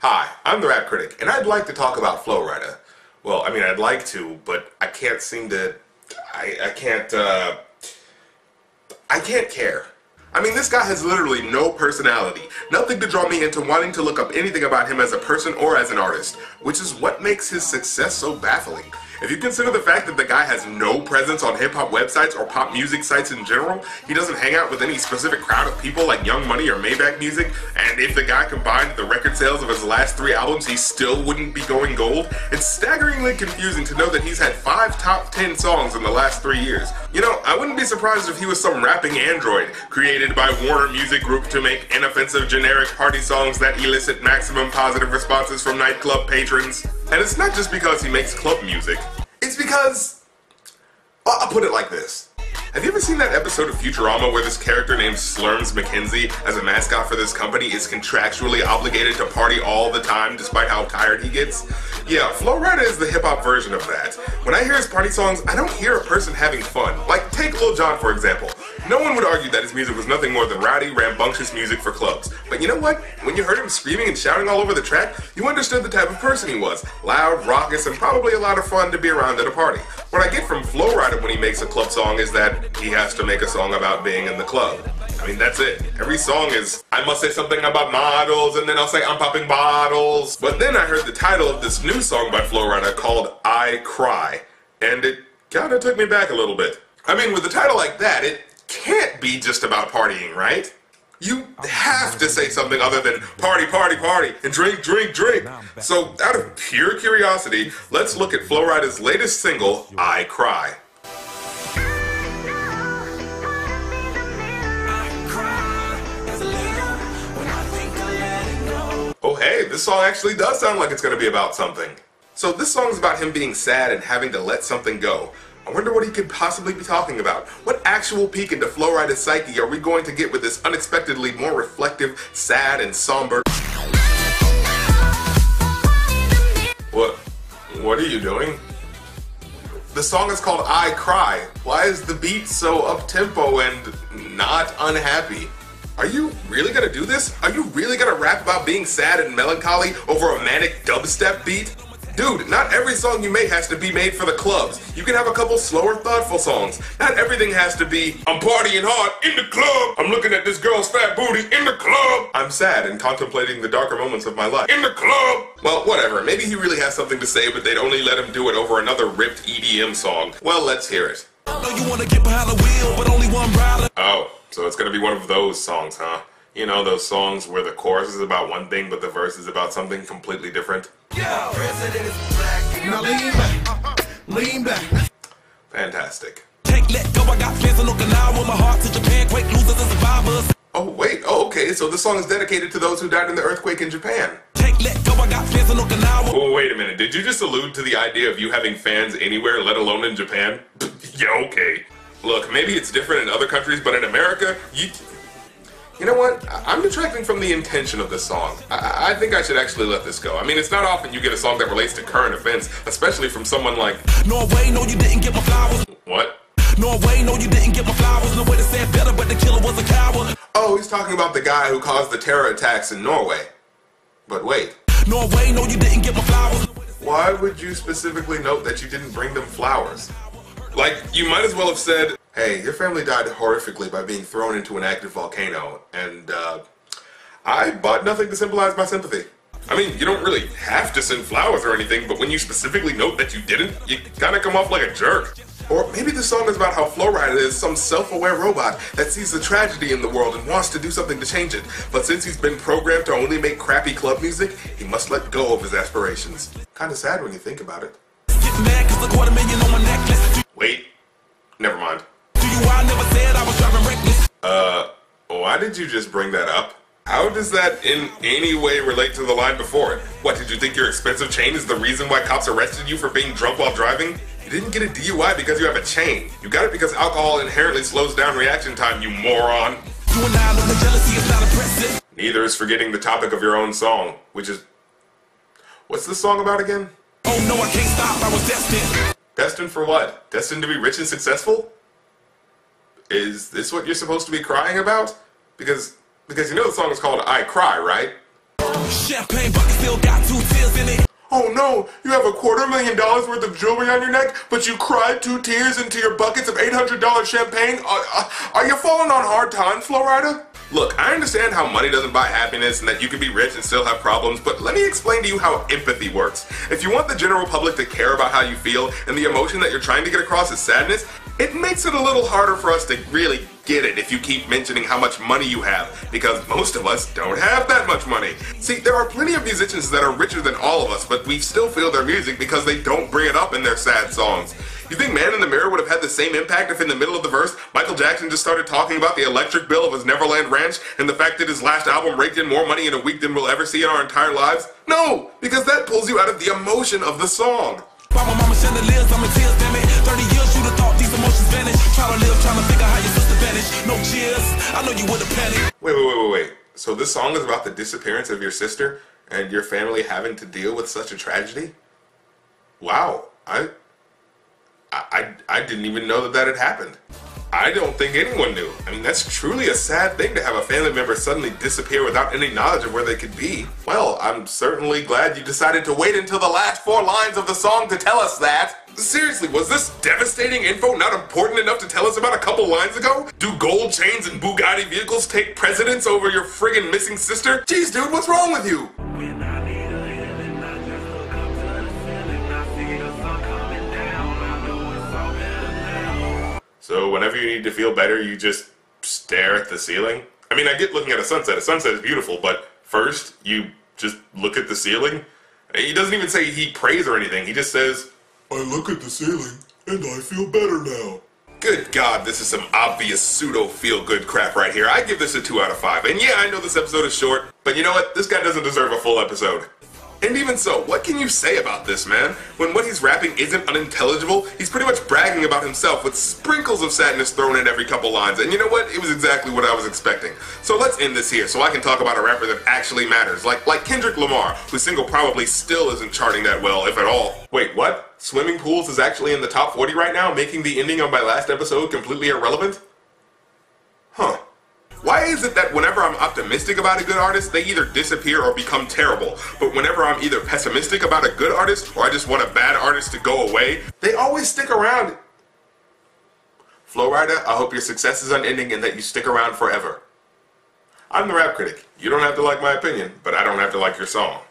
Hi, I'm the rap critic, and I'd like to talk about Flo Rida. Well, I mean, I'd like to, but I can't seem to... I can't care. I mean, this guy has literally no personality. Nothing to draw me into wanting to look up anything about him as a person or as an artist, which is what makes his success so baffling. If you consider the fact that the guy has no presence on hip-hop websites or pop music sites in general, he doesn't hang out with any specific crowd of people like Young Money or Maybach Music, and if the guy combined the record sales of his last 3 albums, he still wouldn't be going gold, it's staggeringly confusing to know that he's had 5 top 10 songs in the last 3 years. You know, I wouldn't be surprised if he was some rapping android created by Warner Music Group to make inoffensive generic party songs that elicit maximum positive responses from nightclub patrons. And it's not just because he makes club music. It's because, well, I'll put it like this. Have you ever seen that episode of Futurama where this character named Slurms McKenzie, as a mascot for this company, is contractually obligated to party all the time despite how tired he gets? Yeah, Flo Rida is the hip-hop version of that. When I hear his party songs, I don't hear a person having fun. Like, take Lil Jon for example. No one would argue that his music was nothing more than rowdy, rambunctious music for clubs. But you know what? When you heard him screaming and shouting all over the track, you understood the type of person he was. Loud, raucous, and probably a lot of fun to be around at a party. What I get from Flo Rida when he makes a club song is that he has to make a song about being in the club. I mean, that's it. Every song is, I must say something about models, and then I'll say I'm popping bottles. But then I heard the title of this new song by Flo Rida called I Cry, and it kinda took me back a little bit. I mean, with a title like that, it can't be just about partying, right? You have to say something other than party, party, party, and drink, drink, drink. So, out of pure curiosity, let's look at Flo Rida's latest single, I Cry. Oh hey, this song actually does sound like it's going to be about something. So this song is about him being sad and having to let something go. I wonder what he could possibly be talking about. What actual peek into Flo Rida's psyche are we going to get with this unexpectedly more reflective, sad, and somber... What are you doing? The song is called I Cry. Why is the beat so up-tempo and not unhappy? Are you really gonna do this? Are you really gonna rap about being sad and melancholy over a manic dubstep beat? Dude, not every song you make has to be made for the clubs. You can have a couple slower, thoughtful songs. Not everything has to be, I'm partying hard in the club. I'm looking at this girl's fat booty in the club. I'm sad and contemplating the darker moments of my life in the club. Well, whatever. Maybe he really has something to say, but they'd only let him do it over another ripped EDM song. Well, let's hear it. You wanna get behind the wheel, but only one rider. Oh, so it's gonna be one of those songs, huh? You know, those songs where the chorus is about one thing, but the verse is about something completely different. Yeah, president is black. Now lean back, lean back. Fantastic. Can't let go, I got fans in Okinawa with my heart to Japan, quake losers and survivors. Oh wait, oh okay, so this song is dedicated to those who died in the earthquake in Japan. Can't let go, I got fans in Okinawa. Oh wait a minute, did you just allude to the idea of you having fans anywhere, let alone in Japan? Yeah, okay. Look, maybe it's different in other countries, but in America, you know what? I'm detracting from the intention of this song. I think I should actually let this go. I mean, it's not often you get a song that relates to current events, especially from someone like... Norway, no you didn't get my flowers. What? Norway, no you didn't get my flowers. No way to say it better, but the killer was a coward. Oh, he's talking about the guy who caused the terror attacks in Norway. But wait. Norway, no you didn't get my flowers. Why would you specifically note that you didn't bring them flowers? Like, you might as well have said, hey, your family died horrifically by being thrown into an active volcano, and, I bought nothing to symbolize my sympathy. I mean, you don't really have to send flowers or anything, but when you specifically note that you didn't, you kinda come off like a jerk. Or maybe the song is about how Flo Rida is some self-aware robot that sees the tragedy in the world and wants to do something to change it, but since he's been programmed to only make crappy club music, he must let go of his aspirations. Kinda sad when you think about it. Get mad 'cause the $250,000 on my necklace. Wait, never mind. I never said I was driving reckless. Why did you just bring that up? How does that in any way relate to the line before it? What, did you think your expensive chain is the reason why cops arrested you for being drunk while driving? You didn't get a DUI because you have a chain. You got it because alcohol inherently slows down reaction time, you moron. You and I know the jealousy is not impressive. Neither is forgetting the topic of your own song, which is... What's the song about again? Oh no, I can't stop, I was destined. Destined for what? Destined to be rich and successful? Is this what you're supposed to be crying about? Because you know the song is called I Cry, right? Champagne bucket still got 2 tears in it. Oh no, you have $250,000 worth of jewelry on your neck, but you cried 2 tears into your buckets of $800 champagne? Are you falling on hard times, Flo Rida? Look, I understand how money doesn't buy happiness and that you can be rich and still have problems, but let me explain to you how empathy works. If you want the general public to care about how you feel and the emotion that you're trying to get across is sadness, it makes it a little harder for us to really get it if you keep mentioning how much money you have, because most of us don't have that much money. See, there are plenty of musicians that are richer than all of us, but we still feel their music because they don't bring it up in their sad songs. You think Man in the Mirror would have had the same impact if in the middle of the verse, Michael Jackson just started talking about the electric bill of his Neverland Ranch and the fact that his last album raked in more money in a week than we'll ever see in our entire lives? No, because that pulls you out of the emotion of the song. My mama chandeliers, I'm in tears, damn it. 30 years, you'd have thought these emotions vanish. Try to live, trying to figure how your sister vanished. No cheers, I know you would have panicked. Wait. So this song is about the disappearance of your sister and your family having to deal with such a tragedy? Wow, I didn't even know that had happened. I don't think anyone knew. I mean, that's truly a sad thing to have a family member suddenly disappear without any knowledge of where they could be. Well, I'm certainly glad you decided to wait until the last 4 lines of the song to tell us that. Seriously, was this devastating info not important enough to tell us about a couple lines ago? Do gold chains and Bugatti vehicles take precedence over your friggin' missing sister? Jeez, dude, what's wrong with you? So whenever you need to feel better, you just stare at the ceiling? I mean, I get looking at a sunset. A sunset is beautiful, but first, you just look at the ceiling? He doesn't even say he prays or anything. He just says, I look at the ceiling, and I feel better now. Good God, this is some obvious pseudo-feel-good crap right here. I give this a 2 out of 5. And yeah, I know this episode is short, but you know what? This guy doesn't deserve a full episode. And even so, what can you say about this, man? When what he's rapping isn't unintelligible, he's pretty much bragging about himself with sprinkles of sadness thrown in every couple lines. And you know what? It was exactly what I was expecting. So let's end this here so I can talk about a rapper that actually matters, like Kendrick Lamar, whose single probably still isn't charting that well, if at all. Wait, what? Swimming pools is actually in the top 40 right now, making the ending of my last episode completely irrelevant? Huh. Why is it that whenever I'm optimistic about a good artist, they either disappear or become terrible, but whenever I'm either pessimistic about a good artist or I just want a bad artist to go away, they always stick around? Flo Rida, I hope your success is unending and that you stick around forever. I'm the Rap Critic. You don't have to like my opinion, but I don't have to like your song.